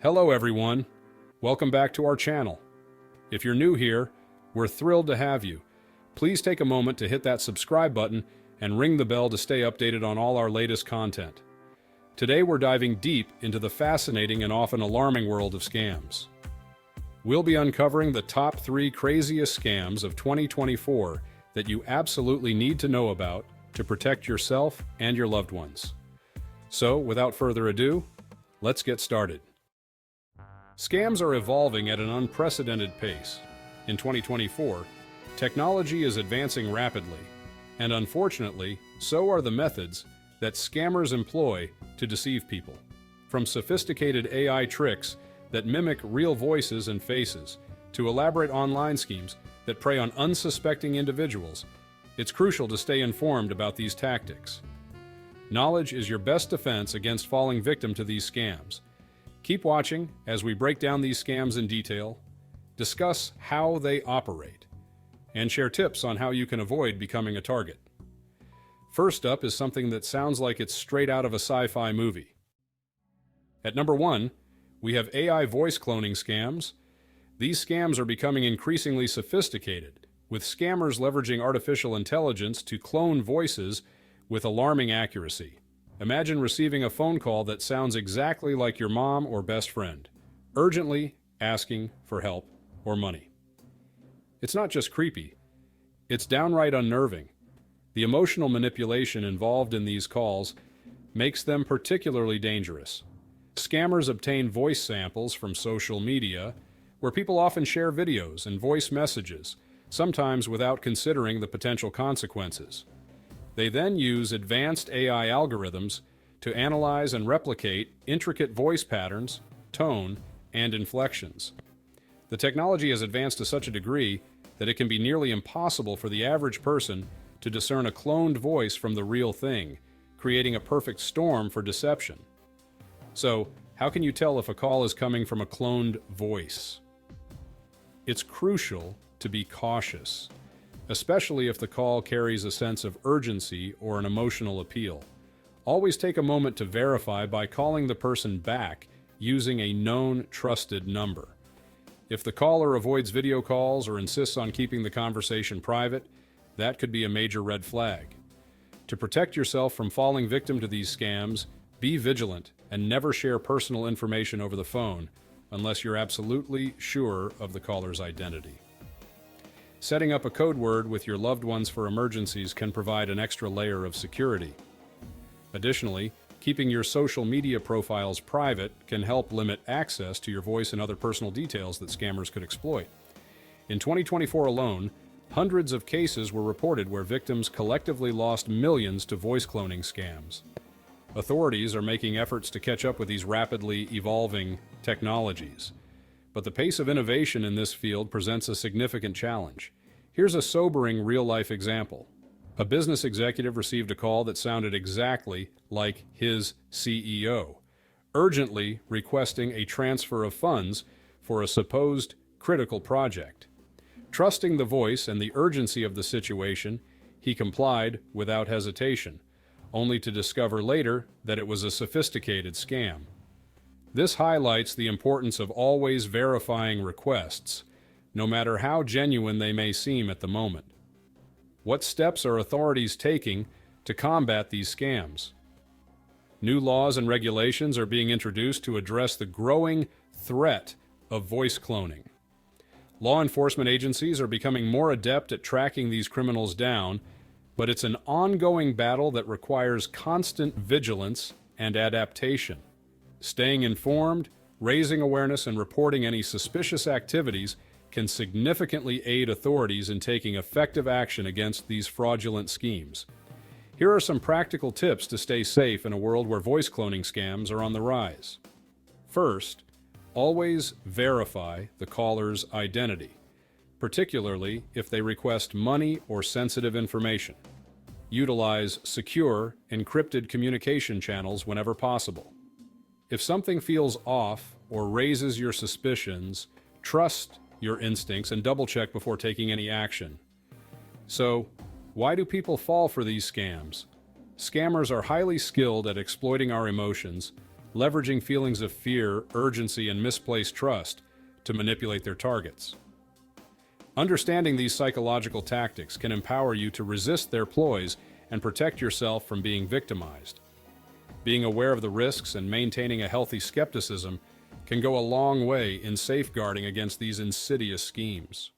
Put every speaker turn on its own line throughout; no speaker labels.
Hello everyone, welcome back to our channel. If you're new here, we're thrilled to have you. Please take a moment to hit that subscribe button and ring the bell to stay updated on all our latest content. Today we're diving deep into the fascinating and often alarming world of scams. We'll be uncovering the top 3 craziest scams of 2024 that you absolutely need to know about to protect yourself and your loved ones. So, without further ado, let's get started. Scams are evolving at an unprecedented pace. In 2024, technology is advancing rapidly, and unfortunately, so are the methods that scammers employ to deceive people. From sophisticated AI tricks that mimic real voices and faces, to elaborate online schemes that prey on unsuspecting individuals, it's crucial to stay informed about these tactics. Knowledge is your best defense against falling victim to these scams. Keep watching as we break down these scams in detail, discuss how they operate, and share tips on how you can avoid becoming a target. First up is something that sounds like it's straight out of a sci-fi movie. At number 1, we have AI voice cloning scams. These scams are becoming increasingly sophisticated, with scammers leveraging artificial intelligence to clone voices with alarming accuracy. Imagine receiving a phone call that sounds exactly like your mom or best friend, urgently asking for help or money. It's not just creepy, it's downright unnerving. The emotional manipulation involved in these calls makes them particularly dangerous. Scammers obtain voice samples from social media, where people often share videos and voice messages, sometimes without considering the potential consequences. They then use advanced AI algorithms to analyze and replicate intricate voice patterns, tone, and inflections. The technology has advanced to such a degree that it can be nearly impossible for the average person to discern a cloned voice from the real thing, creating a perfect storm for deception. So, how can you tell if a call is coming from a cloned voice? It's crucial to be cautious, especially if the call carries a sense of urgency or an emotional appeal. Always take a moment to verify by calling the person back using a known, trusted number. If the caller avoids video calls or insists on keeping the conversation private, that could be a major red flag. To protect yourself from falling victim to these scams, be vigilant and never share personal information over the phone unless you're absolutely sure of the caller's identity. Setting up a code word with your loved ones for emergencies can provide an extra layer of security. Additionally, keeping your social media profiles private can help limit access to your voice and other personal details that scammers could exploit. In 2024 alone, hundreds of cases were reported where victims collectively lost millions to voice cloning scams. Authorities are making efforts to catch up with these rapidly evolving technologies. But the pace of innovation in this field presents a significant challenge. Here's a sobering real-life example. A business executive received a call that sounded exactly like his CEO, urgently requesting a transfer of funds for a supposed critical project. Trusting the voice and the urgency of the situation, he complied without hesitation, only to discover later that it was a sophisticated scam. This highlights the importance of always verifying requests, no matter how genuine they may seem at the moment. What steps are authorities taking to combat these scams? New laws and regulations are being introduced to address the growing threat of voice cloning. Law enforcement agencies are becoming more adept at tracking these criminals down, but it's an ongoing battle that requires constant vigilance and adaptation. Staying informed, raising awareness, and reporting any suspicious activities can significantly aid authorities in taking effective action against these fraudulent schemes. Here are some practical tips to stay safe in a world where voice cloning scams are on the rise. First, always verify the caller's identity, particularly if they request money or sensitive information. Utilize secure, encrypted communication channels whenever possible. If something feels off or raises your suspicions, trust your instincts and double-check before taking any action. So, why do people fall for these scams? Scammers are highly skilled at exploiting our emotions, leveraging feelings of fear, urgency, and misplaced trust to manipulate their targets. Understanding these psychological tactics can empower you to resist their ploys and protect yourself from being victimized. Being aware of the risks and maintaining a healthy skepticism can go a long way in safeguarding against these insidious schemes.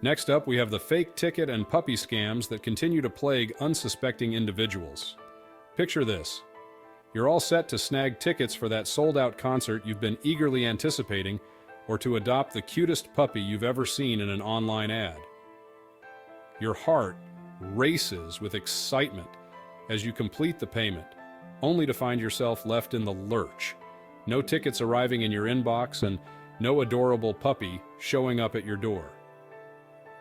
Next up, we have the fake ticket and puppy scams that continue to plague unsuspecting individuals. Picture this. You're all set to snag tickets for that sold-out concert you've been eagerly anticipating, or to adopt the cutest puppy you've ever seen in an online ad. Your heart races with excitement as you complete the payment, only to find yourself left in the lurch. No tickets arriving in your inbox and no adorable puppy showing up at your door.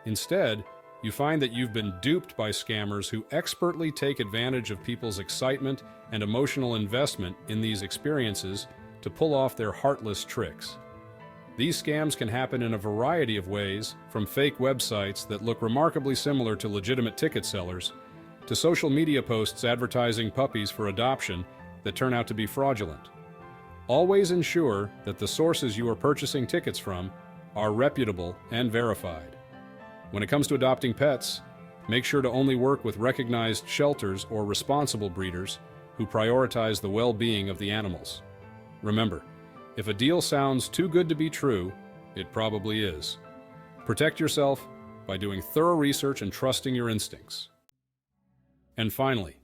Instead, you find that you've been duped by scammers who expertly take advantage of people's excitement and emotional investment in these experiences to pull off their heartless tricks. These scams can happen in a variety of ways, from fake websites that look remarkably similar to legitimate ticket sellers, to social media posts advertising puppies for adoption that turn out to be fraudulent. Always ensure that the sources you are purchasing tickets from are reputable and verified. When it comes to adopting pets, make sure to only work with recognized shelters or responsible breeders who prioritize the well-being of the animals. Remember, if a deal sounds too good to be true, it probably is. Protect yourself by doing thorough research and trusting your instincts. And finally,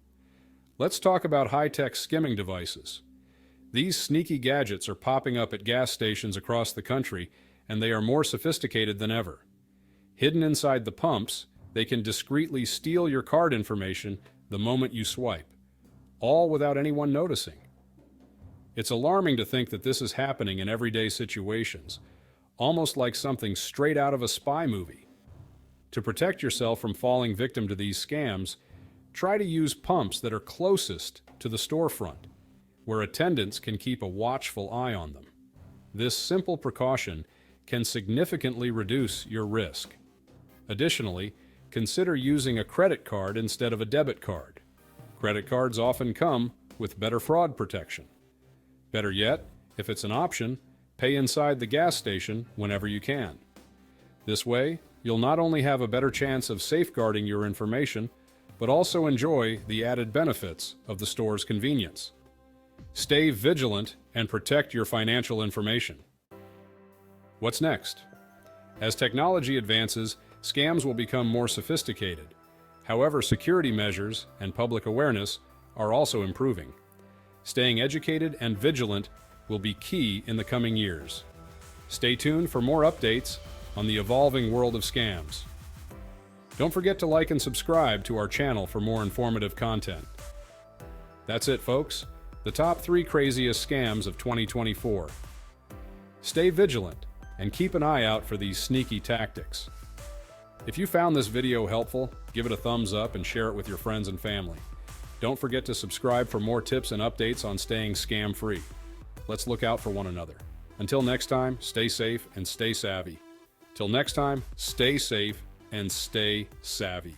let's talk about high-tech skimming devices. These sneaky gadgets are popping up at gas stations across the country, and they are more sophisticated than ever. Hidden inside the pumps, they can discreetly steal your card information the moment you swipe, all without anyone noticing. It's alarming to think that this is happening in everyday situations, almost like something straight out of a spy movie. To protect yourself from falling victim to these scams, try to use pumps that are closest to the storefront, where attendants can keep a watchful eye on them. This simple precaution can significantly reduce your risk. Additionally, consider using a credit card instead of a debit card. Credit cards often come with better fraud protection. Better yet, if it's an option, pay inside the gas station whenever you can. This way, you'll not only have a better chance of safeguarding your information, but also enjoy the added benefits of the store's convenience. Stay vigilant and protect your financial information. What's next? As technology advances, scams will become more sophisticated. However, security measures and public awareness are also improving. Staying educated and vigilant will be key in the coming years. Stay tuned for more updates on the evolving world of scams. Don't forget to like and subscribe to our channel for more informative content. That's it, folks. The top 3 craziest scams of 2024. Stay vigilant and keep an eye out for these sneaky tactics. If you found this video helpful, give it a thumbs up and share it with your friends and family. Don't forget to subscribe for more tips and updates on staying scam-free. Let's look out for one another. Until next time, stay safe and stay savvy. Till next time, stay safe and stay savvy.